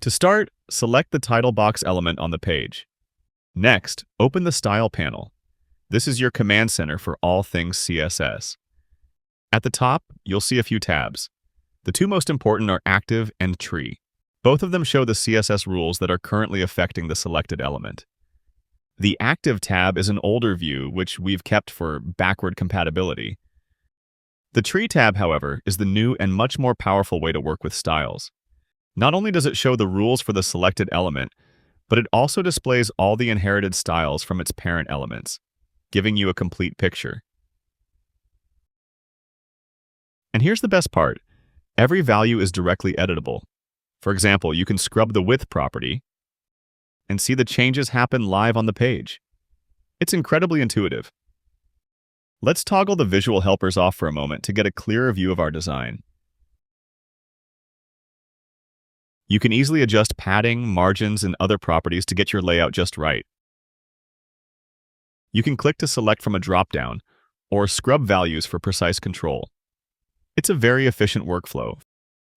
To start, select the title box element on the page. Next, open the Style panel. This is your command center for all things CSS. At the top, you'll see a few tabs. The two most important are Active and Tree. Both of them show the CSS rules that are currently affecting the selected element. The Active tab is an older view, which we've kept for backward compatibility. The Tree tab, however, is the new and much more powerful way to work with styles. Not only does it show the rules for the selected element, but it also displays all the inherited styles from its parent elements, giving you a complete picture. And here's the best part. Every value is directly editable. For example, you can scrub the width property and see the changes happen live on the page. It's incredibly intuitive. Let's toggle the visual helpers off for a moment to get a clearer view of our design. You can easily adjust padding, margins, and other properties to get your layout just right. You can click to select from a drop-down or scrub values for precise control. It's a very efficient workflow.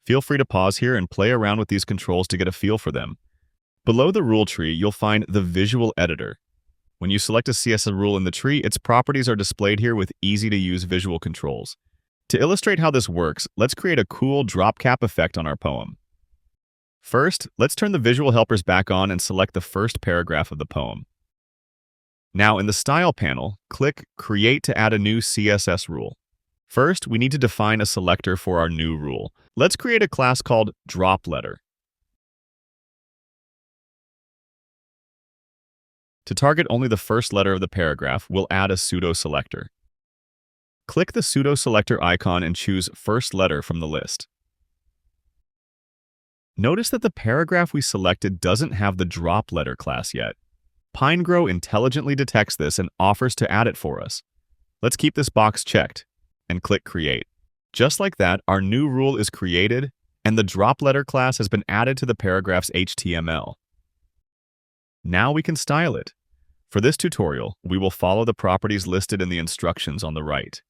Feel free to pause here and play around with these controls to get a feel for them. Below the rule tree, you'll find the Visual Editor. When you select a CSS rule in the tree, its properties are displayed here with easy-to-use visual controls. To illustrate how this works, let's create a cool drop cap effect on our poem. First, let's turn the visual helpers back on and select the first paragraph of the poem. Now, in the Style panel, click Create to add a new CSS rule. First, we need to define a selector for our new rule. Let's create a class called DropLetter. To target only the first letter of the paragraph, we'll add a Pseudo-Selector. Click the Pseudo-Selector icon and choose First Letter from the list. Notice that the paragraph we selected doesn't have the DropLetter class yet. Pinegrow intelligently detects this and offers to add it for us. Let's keep this box checked and click Create. Just like that, our new rule is created and the DropLetter class has been added to the paragraph's HTML. Now we can style it. For this tutorial, we will follow the properties listed in the instructions on the right.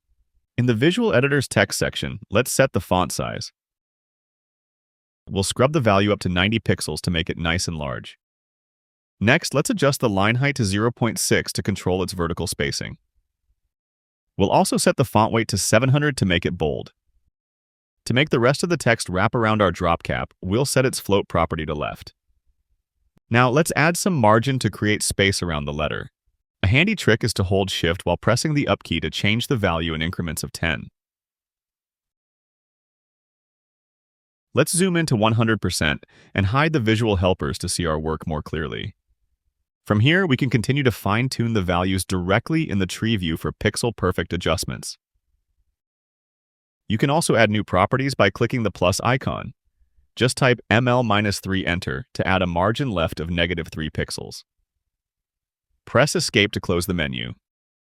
In the Visual Editor's text section, let's set the font size. We'll scrub the value up to 90 pixels to make it nice and large. Next, let's adjust the line height to 0.6 to control its vertical spacing. We'll also set the font weight to 700 to make it bold. To make the rest of the text wrap around our drop cap, we'll set its float property to left. Now let's add some margin to create space around the letter. A handy trick is to hold Shift while pressing the up key to change the value in increments of 10. Let's zoom into 100% and hide the visual helpers to see our work more clearly. From here, we can continue to fine-tune the values directly in the tree view for pixel-perfect adjustments. You can also add new properties by clicking the plus icon. Just type ml-3 enter to add a margin left of -3 pixels. Press Escape to close the menu.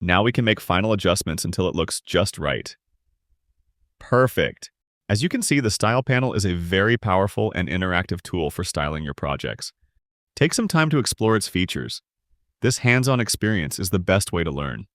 Now we can make final adjustments until it looks just right. Perfect! As you can see, the Style panel is a very powerful and interactive tool for styling your projects. Take some time to explore its features. This hands-on experience is the best way to learn.